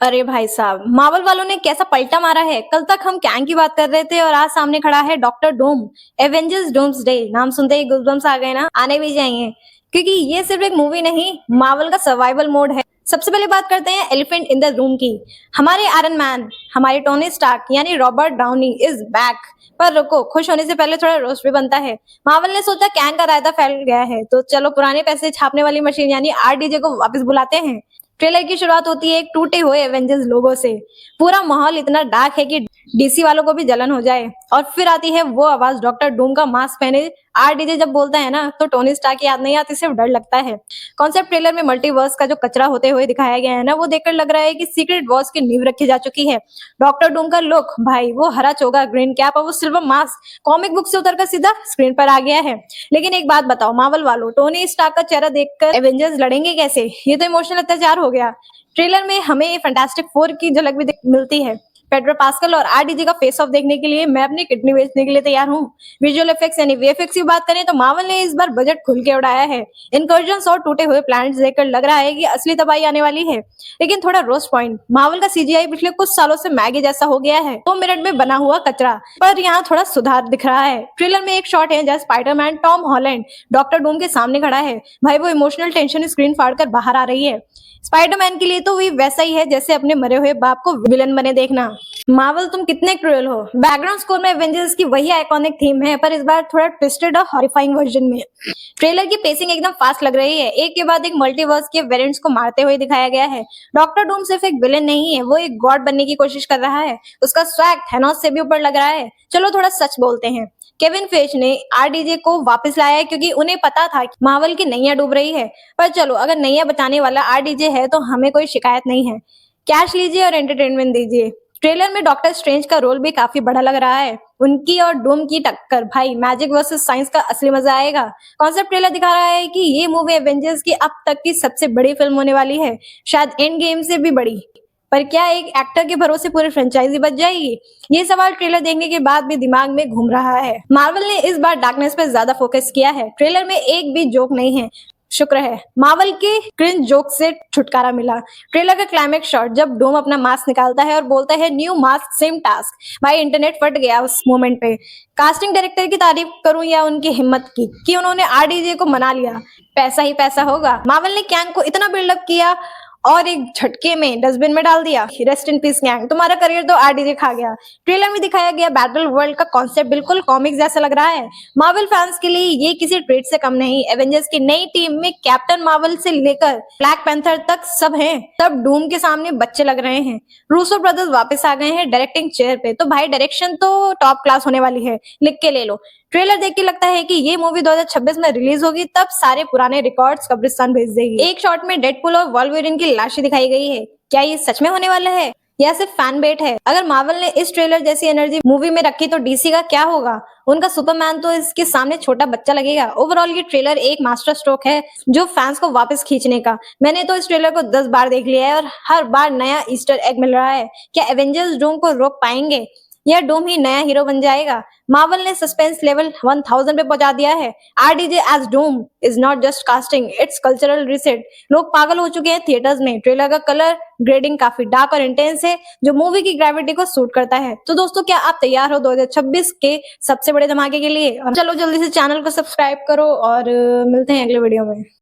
अरे भाई साहब, मार्वल वालों ने कैसा पलटा मारा है। कल तक हम कैंग की बात कर रहे थे और आज सामने खड़ा है डॉक्टर डूम। एवेंजर्स डूम्सडे नाम सुनते ही गूज़बम्स आ गए ना, आने भी चाहिए क्योंकि ये सिर्फ एक मूवी नहीं, मार्वल का सर्वाइवल मोड है। सबसे पहले बात करते हैं एलिफेंट इन द रूम की। हमारे आयरन मैन, हमारे टोनी स्टार्क यानी रॉबर्ट डाउनी इज बैक। पर रुको, खुश होने से पहले थोड़ा रोस्ट भी बनता है। मार्वल ने सोचा कैंग का रायता फैल गया है तो चलो पुराने पैसे छापने वाली मशीन यानी आरडीजे को वापस बुलाते हैं। ट्रेलर की शुरुआत होती है एक टूटे हुए एवेंजर्स लोगो से। पूरा माहौल इतना डार्क है कि डीसी वालों को भी जलन हो जाए। और फिर आती है वो आवाज, डॉक्टर डूम का मास्क पहने आरडीजे जब बोलता है ना तो टोनी स्टार्क की याद नहीं आती, सिर्फ डर लगता है। कॉन्सेप्ट ट्रेलर में मल्टीवर्स का जो कचरा होते हुए दिखाया गया है ना, वो देखकर लग रहा है कि सीक्रेट वॉर्स की नींव रखी जा चुकी है। डॉक्टर डूम का लुक भाई, वो हरा चोगा, ग्रीन कैप और वो सिल्वर मास्क कॉमिक बुक से उतरकर सीधा स्क्रीन पर आ गया है। लेकिन एक बात बताओ मार्वल वालों, टोनी स्टार्क का चेहरा देखकर एवेंजर्स लड़ेंगे कैसे? ये तो इमोशनल अत्याचार हो गया। ट्रेलर में हमें फैंटास्टिक फोर की झलक भी मिलती है। पेड्रो पास्कल और आरडीजे का फेस ऑफ देखने के लिए मैं अपनी किडनी बेचने के लिए तैयार हूँ। विजुअल इफेक्ट्स यानी वीएफएक्स की बात करें तो मार्वल ने इस बार बजट खुल के उड़ाया है। इनकर्जन्स और टूटे हुए प्लैनेट्स देखकर लग रहा है कि असली तबाही आने वाली है। लेकिन थोड़ा रोस्ट पॉइंट, मार्वल का सीजीआई पिछले कुछ सालों से मैगी जैसा हो गया है, 2 मिनट में बना हुआ कचरा। पर यहाँ थोड़ा सुधार दिख रहा है। ट्रेलर में एक शॉट है जहाँ Spiderman Tom Holland doctor Doom के सामने खड़ा है। भाई वो इमोशनल टेंशन स्क्रीन फाड़ कर बाहर आ रही है। स्पाइडरमैन के लिए तो वही वैसा ही है जैसे अपने मरे हुए बाप को विलन बने देखना। मार्वल तुम कितने क्रूएल हो। बैकग्राउंड स्कोर में एवेंजर्स की वही आइकॉनिक थीम है, पर इस बार थोड़ा ट्विस्टेड और हॉरिफाइंग वर्जन में। ट्रेलर की पेसिंग एकदम फास्ट लग रही है। एक के बाद एक मल्टीवर्स के वेरिएंट्स को मारते हुए दिखाया गया है। डॉक्टर डूम सिर्फ एक विलेन नहीं है, वो एक गॉड बनने की कोशिश कर रहा है। उसका स्वैग थैनोस से भी ऊपर लग रहा है। चलो थोड़ा सच बोलते हैं, केविन फेज ने आरडीजे को वापस लाया है क्योंकि उन्हें पता था कि मार्वल की नैया डूब रही है। पर चलो, अगर नैया बचाने वाला आरडीजे है तो हमें कोई शिकायत नहीं है। कैश लीजिए और एंटरटेनमेंट दीजिए। ट्रेलर में डॉक्टर स्ट्रेंज का रोल भी काफी बड़ा लग रहा है। उनकी और डूम की टक्कर, भाई मैजिक वर्सेस साइंस का असली मजा आएगा। कॉन्सेप्ट ट्रेलर दिखा रहा है कि ये मूवी एवेंजर्स की अब तक की सबसे बड़ी फिल्म होने वाली है, शायद एंड गेम से भी बड़ी। पर क्या एक एक्टर के भरोसे पूरी फ्रेंचाइजी बच जाएगी? ये सवाल ट्रेलर देखने के बाद भी दिमाग में घूम रहा है। मार्वल ने इस बार डार्कनेस पर ज्यादा फोकस किया है। ट्रेलर में एक भी जोक नहीं है, शुक्र है। मार्वल के क्रिंज जोक से छुटकारा मिला। ट्रेलर का क्लाइमेक्स शॉट जब डूम अपना मास्क निकालता है और बोलता है न्यू मास्क सेम टास्क, भाई इंटरनेट फट गया उस मोमेंट पे। कास्टिंग डायरेक्टर की तारीफ करूं या उनकी हिम्मत की कि उन्होंने आरडीजे को मना लिया। पैसा ही पैसा होगा। मार्वल ने कैंग को इतना बिल्डअप किया और एक झटके में डस्टबिन में डाल दिया। रेस्ट इन पीस गैंग, तुम्हारा करियर तो आरडीजे खा गया। ट्रेलर में दिखाया गया बैटल वर्ल्ड का कॉन्सेप्ट बिल्कुल कॉमिक्स जैसा लग रहा है। मार्वल फैंस के लिए ये किसी ट्रेड से कम नहीं। एवेंजर्स की नई टीम में कैप्टन मार्वल से लेकर ब्लैक पैंथर तक सब हैं। तब डूम के सामने बच्चे लग रहे हैं। रूसो ब्रदर्स वापस आ गए हैं डायरेक्टिंग चेयर पे, तो भाई डायरेक्शन तो टॉप क्लास होने वाली है, लिख के ले लो। ट्रेलर देख के लगता है कि ये मूवी 2026 में रिलीज होगी, तब सारे पुराने रिकॉर्ड्स कब्रिस्तान भेज देगी। एक शॉट में डेडपुल और वॉल्वरिन की लाशें दिखाई गई है। क्या ये सच में होने वाला है या सिर्फ फैन बेट है? अगर मार्वल ने इस ट्रेलर जैसी एनर्जी मूवी में रखी तो डीसी का क्या होगा? उनका सुपरमैन तो इसके सामने छोटा बच्चा लगेगा। ओवरऑल ये ट्रेलर एक मास्टर स्ट्रोक है जो फैंस को वापस खींचने का। मैंने तो इस ट्रेलर को 10 बार देख लिया है और हर बार नया ईस्टर एग मिल रहा है। क्या एवेंजर्स डूम को रोक पाएंगे या डूम ही नया हीरो बन जाएगा? मार्वल ने सस्पेंस लेवल 1000 पे पहुंचा दिया है। RDJ as Doom is not just casting, it's cultural reset. लोग पागल हो चुके हैं थिएटर्स में। ट्रेलर का कलर ग्रेडिंग काफी डार्क और इंटेंस है जो मूवी की ग्रेविटी को सूट करता है। तो दोस्तों, क्या आप तैयार हो 2026 के सबसे बड़े धमाके के लिए? चलो जल्दी से चैनल को सब्सक्राइब करो और मिलते हैं अगले वीडियो में।